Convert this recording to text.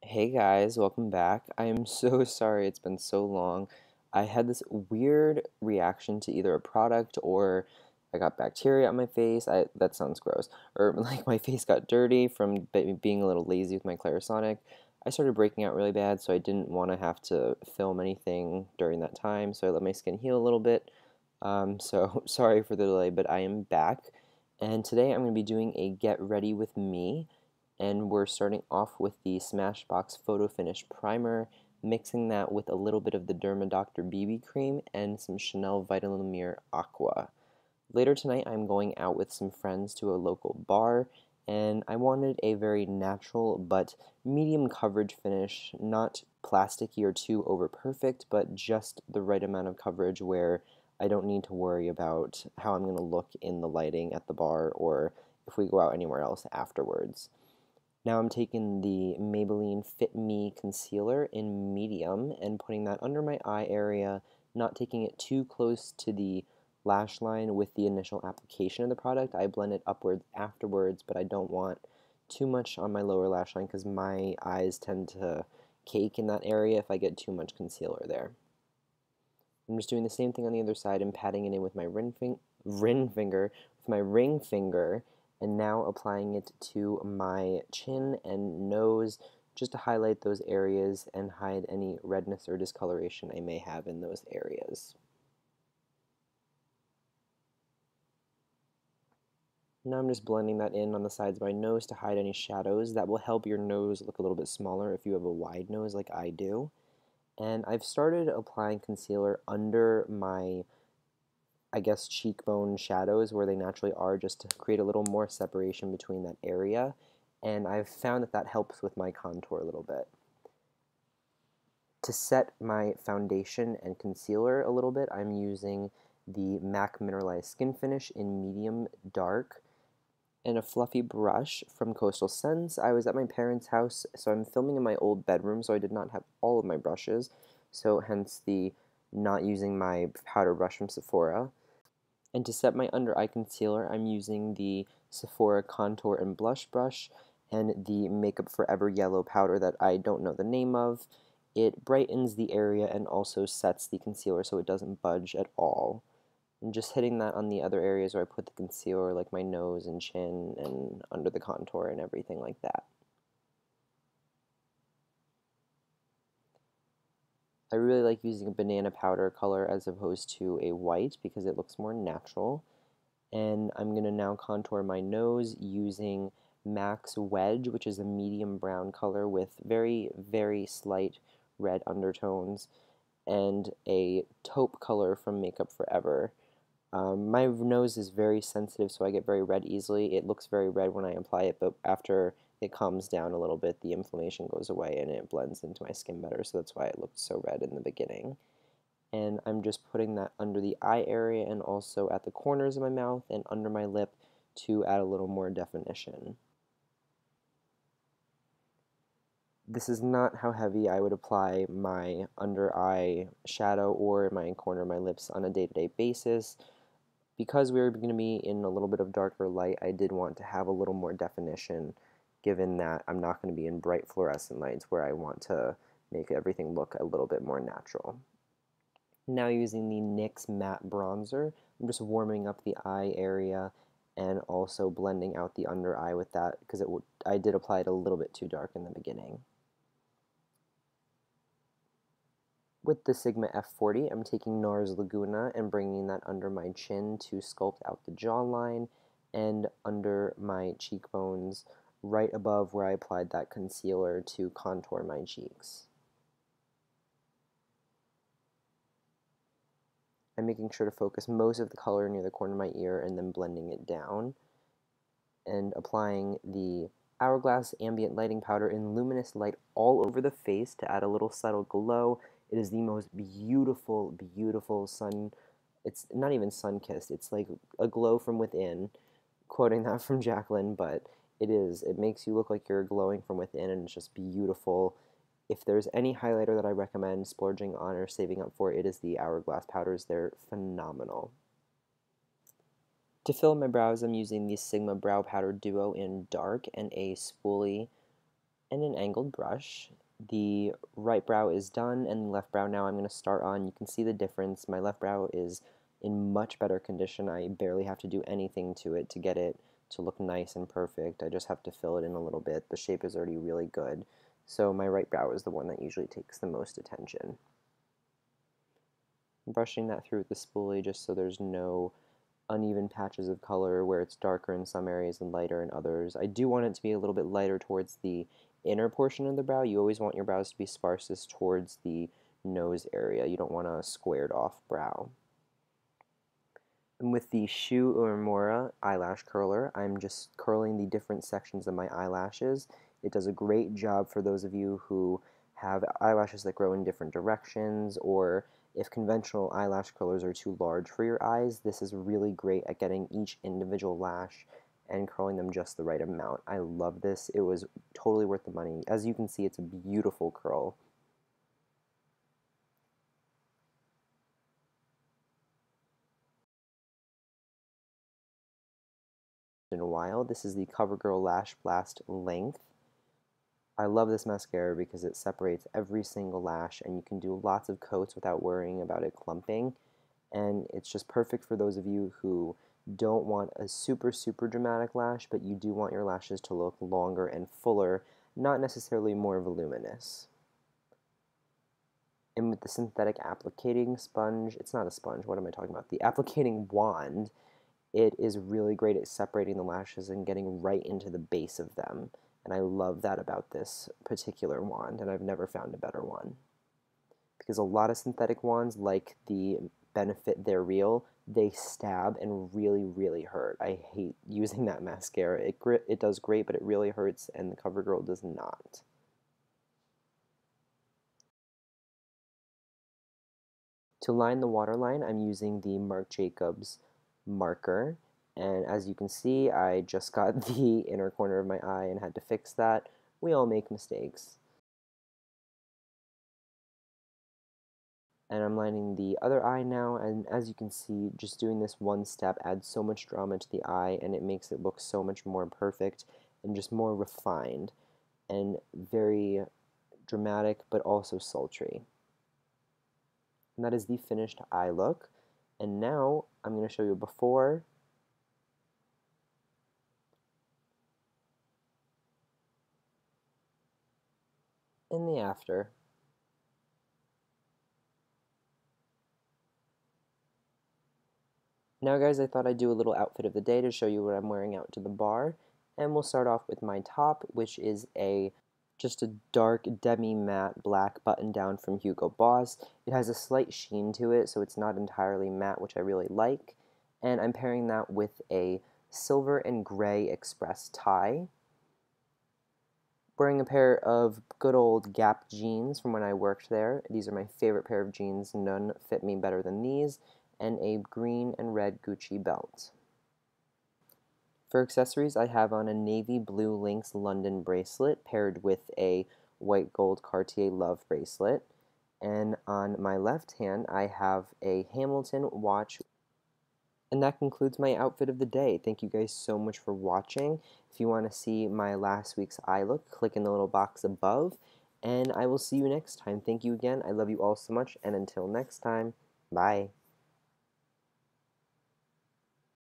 Hey guys, welcome back. I am so sorry it's been so long. I had this weird reaction to either a product or I got bacteria on my face. That sounds gross. Or like my face got dirty from being a little lazy with my Clarisonic. I started breaking out really bad, so I didn't want to have to film anything during that time, so I let my skin heal a little bit. So sorry for the delay, but I am back. And today I'm going to be doing a get ready with me, and we're starting off with the Smashbox Photofinish Primer, mixing that with a little bit of the DermaDoctor BB Cream and some Chanel Vitalumiere Aqua. Later tonight I'm going out with some friends to a local bar, and I wanted a very natural but medium coverage finish, not plasticky or too over perfect, but just the right amount of coverage where I don't need to worry about how I'm going to look in the lighting at the bar or if we go out anywhere else afterwards. Now I'm taking the Maybelline Fit Me Concealer in medium and putting that under my eye area, not taking it too close to the lash line with the initial application of the product. I blend it upwards afterwards, but I don't want too much on my lower lash line because my eyes tend to cake in that area if I get too much concealer there. I'm just doing the same thing on the other side and patting it in with my ring finger, and now applying it to my chin and nose just to highlight those areas and hide any redness or discoloration I may have in those areas. Now I'm just blending that in on the sides of my nose to hide any shadows. That will help your nose look a little bit smaller if you have a wide nose like I do. And I've started applying concealer under my, I guess, cheekbone shadows where they naturally are, just to create a little more separation between that area. And I've found that that helps with my contour a little bit. To set my foundation and concealer a little bit, I'm using the MAC Mineralize Skinfinish in medium dark and a fluffy brush from Coastal Scents. I was at my parents' house, so I'm filming in my old bedroom, so I did not have all of my brushes, so hence the not using my powder brush from Sephora. And to set my under eye concealer, I'm using the Sephora Contour and Blush Brush and the Makeup Forever Yellow Powder that I don't know the name of. It brightens the area and also sets the concealer so it doesn't budge at all. I'm just hitting that on the other areas where I put the concealer, like my nose and chin and under the contour and everything like that. I really like using a banana powder color as opposed to a white because it looks more natural. And I'm going to now contour my nose using MAC's Wedge, which is a medium brown color with very, very slight red undertones, and a taupe color from Makeup Forever. My nose is very sensitive, so I get very red easily. It looks very red when I apply it, but after it calms down a little bit, the inflammation goes away and it blends into my skin better, so that's why it looked so red in the beginning. And I'm just putting that under the eye area and also at the corners of my mouth and under my lip to add a little more definition. This is not how heavy I would apply my under eye shadow or my corner of my lips on a day-to-day basis. Because we were going to be in a little bit of darker light, I did want to have a little more definition, given that I'm not going to be in bright fluorescent lights where I want to make everything look a little bit more natural. Now using the NYX Matte Bronzer, I'm just warming up the eye area and also blending out the under eye with that because I did apply it a little bit too dark in the beginning. With the Sigma F40, I'm taking NARS Laguna and bringing that under my chin to sculpt out the jawline and under my cheekbones right above where I applied that concealer to contour my cheeks. I'm making sure to focus most of the color near the corner of my ear and then blending it down and applying the Hourglass Ambient Lighting Powder in Luminous light all over the face to add a little subtle glow. It is the most beautiful, beautiful sun. It's not even sun-kissed. It's like a glow from within, quoting that from Jacqueline, but it is. It makes you look like you're glowing from within, and it's just beautiful. If there's any highlighter that I recommend splurging on or saving up for, it is the Hourglass powders. They're phenomenal. To fill my brows, I'm using the Sigma Brow Powder Duo in dark and a spoolie and an angled brush. The right brow is done, and the left brow now I'm going to start on. You can see the difference. My left brow is in much better condition. I barely have to do anything to it to get it to look nice and perfect. I just have to fill it in a little bit. The shape is already really good. So my right brow is the one that usually takes the most attention. I'm brushing that through with the spoolie just so there's no uneven patches of color where it's darker in some areas and lighter in others. I do want it to be a little bit lighter towards the inner portion of the brow. You always want your brows to be sparsest towards the nose area. You don't want a squared off brow. And with the Shu Uemura eyelash curler, I'm just curling the different sections of my eyelashes. It does a great job for those of you who have eyelashes that grow in different directions, or if conventional eyelash curlers are too large for your eyes, this is really great at getting each individual lash and curling them just the right amount. I love this. It was totally worth the money. As you can see, it's a beautiful curl. In a while, this is the Covergirl Lashblast Length. I love this mascara because it separates every single lash and you can do lots of coats without worrying about it clumping. And it's just perfect for those of you who don't want a super dramatic lash, but you do want your lashes to look longer and fuller, not necessarily more voluminous. And with the synthetic applicating sponge, it's not a sponge, what am I talking about? The applicating wand, it is really great at separating the lashes and getting right into the base of them. And I love that about this particular wand, and I've never found a better one. Because a lot of synthetic wands, like the Benefit They're Real, they stab and really hurt. I hate using that mascara. It does great, but it really hurts, and the CoverGirl does not. To line the waterline, I'm using the Marc Jacobs marker, and as you can see, I just got the inner corner of my eye and had to fix that. We all make mistakes. And I'm lining the other eye now, and as you can see, just doing this one step adds so much drama to the eye, and it makes it look so much more perfect and just more refined and very dramatic, but also sultry. And that is the finished eye look. And now I'm going to show you before and the after. Now guys, I thought I'd do a little outfit of the day to show you what I'm wearing out to the bar. And we'll start off with my top, which is just a dark Demi-Matte black button down from Hugo Boss. It has a slight sheen to it, so it's not entirely matte, which I really like. And I'm pairing that with a silver and gray express tie. Wearing a pair of good old Gap jeans from when I worked there. These are my favorite pair of jeans. None fit me better than these. And a green and red Gucci belt. For accessories, I have on a navy blue Lynx London bracelet paired with a white gold Cartier Love bracelet. And on my left hand, I have a Hamilton watch. And that concludes my outfit of the day. Thank you guys so much for watching. If you want to see my last week's eye look, click in the little box above. And I will see you next time. Thank you again. I love you all so much. And until next time, bye.